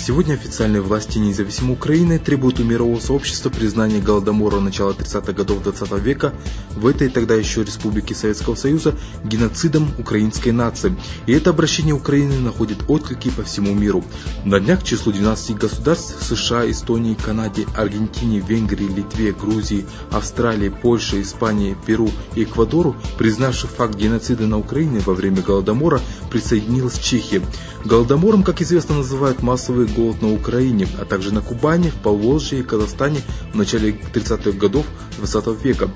Сегодня официальные власти независимой Украины требуют у мирового сообщества признания Голодомора начала 30-х годов 20 века в этой тогда еще Республике Советского Союза геноцидом украинской нации. И это обращение Украины находит отклики по всему миру. На днях к числу 12 государств США, Эстонии, Канаде, Аргентине, Венгрии, Литве, Грузии, Австралии, Польше, Испании, Перу и Эквадору, признавших факт геноцида на Украине во время Голодомора, присоединилась Чехия. Голодомором, как известно, называют массовый голод на Украине, а также на Кубани, в Поволжье и Казахстане в начале 30-х годов 20 века.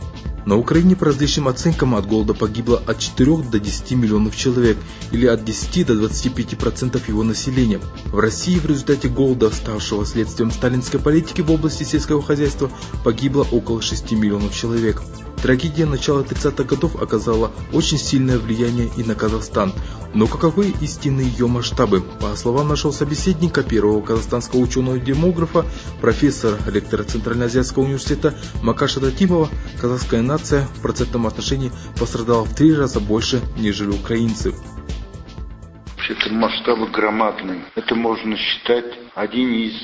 На Украине по различным оценкам от голода погибло от 4 до 10 миллионов человек, или от 10 до 25% его населения. В России в результате голода, ставшего следствием сталинской политики в области сельского хозяйства, погибло около 6 миллионов человек. Трагедия начала 30-х годов оказала очень сильное влияние и на Казахстан. Но каковы истинные ее масштабы? По словам нашего собеседника, первого казахстанского ученого-демографа, профессора, ректора Центральноазиатского университета Макаша Татимова, казахская нация в процентном отношении пострадала в 3 раза больше, нежели украинцы. Это масштабы громадные. Это можно считать один из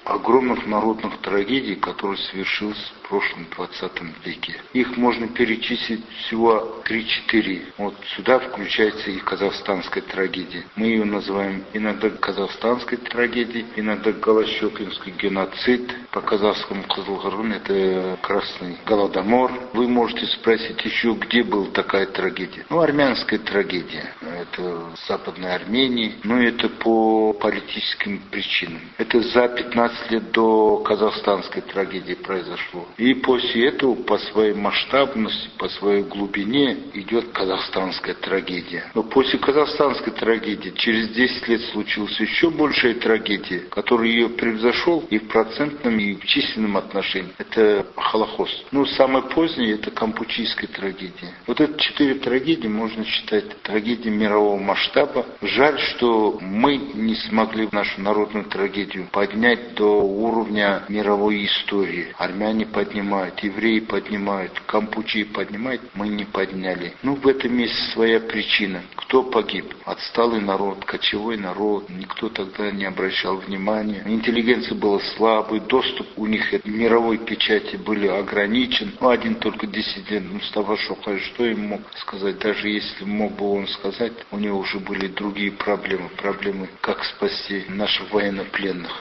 огромных народных трагедий, который совершился в прошлом 20 веке. Их можно перечислить всего 3-4. Вот сюда включается и казахстанская трагедия. Мы ее называем иногда казахстанской трагедией, иногда голощёкинский геноцид. По казахскому Кызылкыргын это красный голодомор. Вы можете спросить еще, где была такая трагедия. Армянская трагедия. Это Западной Армении. Но это по политическим причинам. Это за 15 лет до казахстанской трагедии произошло. И после этого по своей масштабности, по своей глубине идет казахстанская трагедия. Но после казахстанской трагедии через 10 лет случилась еще большая трагедия, которая ее превзошел и в процентном, и в численном отношении. Это Холокост. Самое позднее это Кампучийская трагедия. Вот эти 4 трагедии можно считать трагедией мирового масштаба. Жаль, что мы не смогли нашу народную трагедию поднять до уровня мировой истории. Армяне поднимают, евреи поднимают, кампучи поднимают, мы не подняли. В этом есть своя причина. Кто погиб? Отсталый народ, кочевой народ. Никто тогда не обращал внимания. Интеллигенция была слабой, доступ у них к мировой печати были ограничен. Один только диссидент Мустафа Шоқай, что им мог сказать? Даже если мог бы он сказать, у него уже были другие проблемы. Проблемы, как спасти наших военнопленных.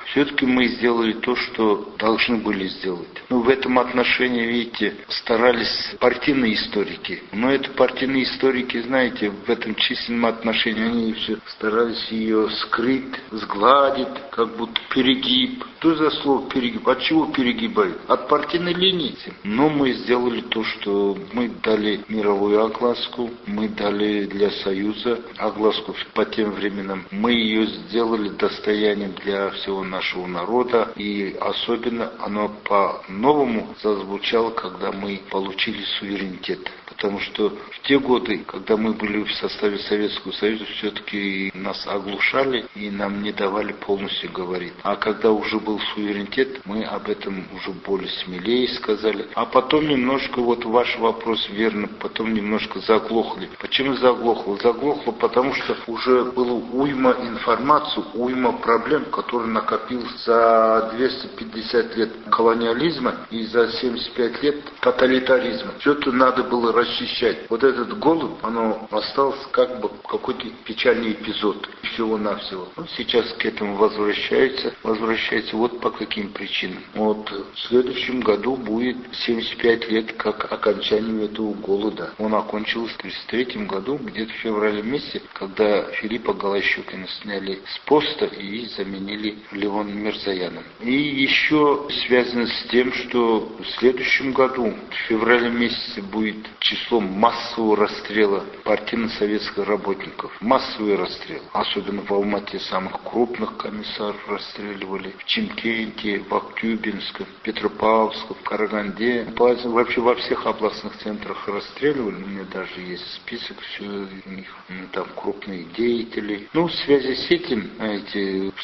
Все-таки мы сделали то, что должны были сделать. В этом отношении, видите, старались партийные историки. Но это партийные историки, знаете, в этом численном отношении они все старались ее скрыть, сгладить, как будто перегиб. Что за слово перегиб? От чего перегибают? От партийной линии. Но мы сделали то, что мы дали мировую огласку, мы дали для Союза огласку по тем временам. Мы ее сделали достоянием для всего нашего народа, и особенно оно по-новому зазвучало, когда мы получили суверенитет. Потому что в те годы, когда мы были в составе Советского Союза, все-таки нас оглушали и нам не давали полностью говорить. А когда уже был суверенитет, мы об этом уже более смелее сказали. А потом немножко, ваш вопрос верно, потом немножко заглохли. Почему заглохло? Заглохло, потому что уже было уйма информации, уйма проблем, которые накопились за 250 лет колониализма и за 75 лет тоталитаризма. Все это надо было расчищать. Этот голод, оно осталось как бы какой-то печальный эпизод всего-навсего. Сейчас к этому возвращается вот по каким причинам. В следующем году будет 75 лет как окончанию этого голода. Он окончился в 1933 году, где-то в феврале месяце, когда Филиппа Голощёкина сняли с поста и заменили Левоном Мирзояном. И еще связано с тем, что в следующем году, в феврале месяце, будет число массового расстрела партийно-советских работников. Массовый расстрел. Особенно в Алмате самых крупных комиссаров расстреливали. В Чимкенте, в Актюбинске, в Петропавловске, в Караганде. Вообще во всех областных центрах расстреливали. У меня даже есть список все у них. Там крупные деятели. В связи с этим,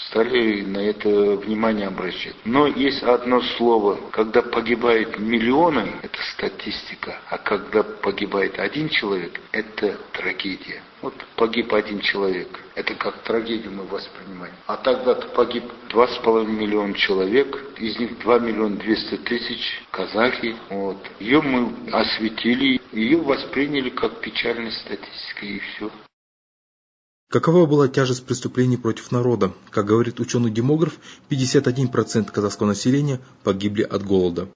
стали на это это внимание обращать. Но есть одно слово, когда погибают миллионы, это статистика, а когда погибает один человек, это трагедия. Вот погиб один человек, это как трагедию мы воспринимаем. А тогда-то погиб 2,5 миллиона человек, из них 2 миллиона 200 тысяч казахи. Вот. Ее мы осветили, ее восприняли как печальная статистика, и все. Какова была тяжесть преступлений против народа? Как говорит ученый-демограф, 51% казахского населения погибли от голода.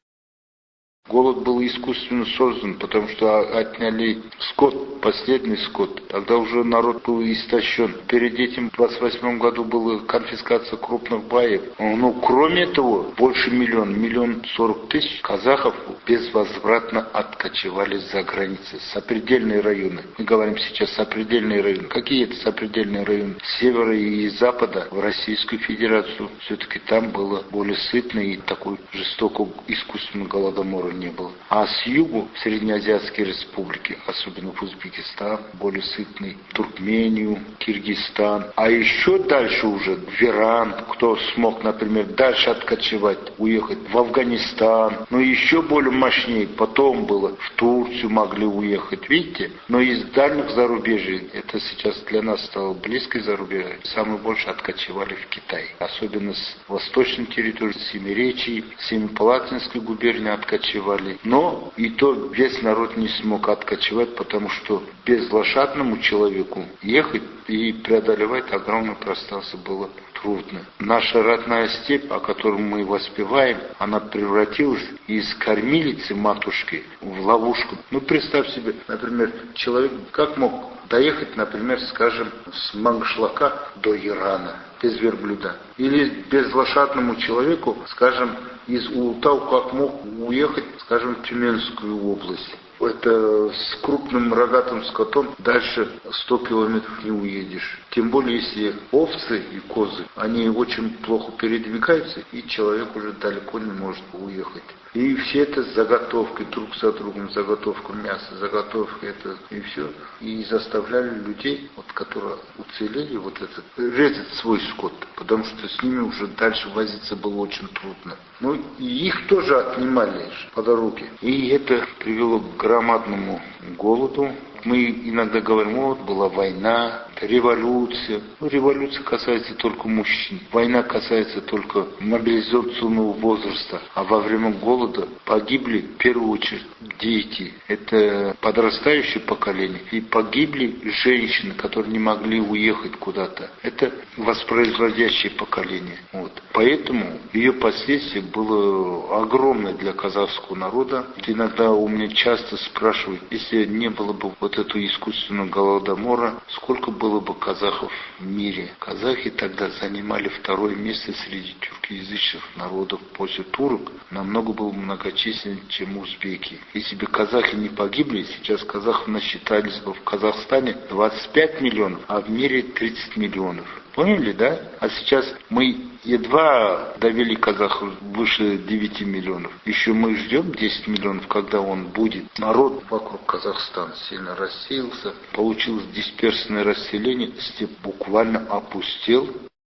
Голод был искусственно создан, потому что отняли скот, последний скот. Тогда уже народ был истощен. Перед этим в 28 году была конфискация крупных баек. Ну, кроме того, больше миллион 40 тысяч казахов безвозвратно откочевали за границы. Сопредельные районы. Мы говорим сейчас сопредельные районы. Какие это сопредельные районы? С севера и запада в Российскую Федерацию. Все-таки там было более сытно и такой жестокого искусственного голодомора не было. А с югу, в Среднеазиатские республики, особенно в Узбекистан, более сытный, Туркмению, Киргизстан. А еще дальше уже в Иран, кто смог, например, дальше откочевать, уехать в Афганистан. Но еще более мощнее потом было, в Турцию могли уехать, видите? Но из дальних зарубежий, это сейчас для нас стало близкой зарубежье, самые больше откочевали в Китай. Особенно с восточной территории, Семиречья, Семипалатинской губернии откочевали. Но и то весь народ не смог откочевать, потому что безлошадному человеку ехать и преодолевать огромное пространство было трудно. Наша родная степь, о которой мы воспеваем, она превратилась из кормилицы матушки в ловушку. Ну, представь себе, например, человек как мог доехать, например, скажем, с Мангышлака до Ирана без верблюда? Или безлошадному человеку, скажем, из Улутау как мог уехать, скажем, в Тюменскую область? Это с крупным рогатым скотом дальше 100 километров не уедешь. Тем более, если овцы и козы, они очень плохо передвигаются, и человек уже далеко не может уехать. И все это заготовки, друг за другом, заготовка мяса, заготовка это, и все. И заставляли людей, вот, которые уцелели, вот этот, резать свой скот, потому что с ними уже дальше возиться было очень трудно. Ну, и их тоже отнимали по дороге. И это привело к громадному голоду. Мы иногда говорим, вот была война, революция. Ну, революция касается только мужчин. Война касается только мобилизационного возраста. А во время голода погибли в первую очередь дети. Это подрастающее поколение. И погибли женщины, которые не могли уехать куда-то. Это воспроизводящее поколение. Вот. Поэтому ее последствия было огромное для казахского народа. Иногда у меня часто спрашивают, если не было бы вот этого искусственного голодомора, сколько было бы казахов в мире? Казахи тогда занимали второе место среди тюркоязычных народов после турок. Намного было многочисленнее, чем узбеки. Если бы казахи не погибли, сейчас казахов насчитались бы в Казахстане 25 миллионов, а в мире 30 миллионов. Поняли, да? А сейчас мы едва довели казахов выше 9 миллионов. Еще мы ждем 10 миллионов, когда он будет. Народ вокруг Казахстана сильно рассеялся. Получилось дисперсное расселение. Степь буквально опустел.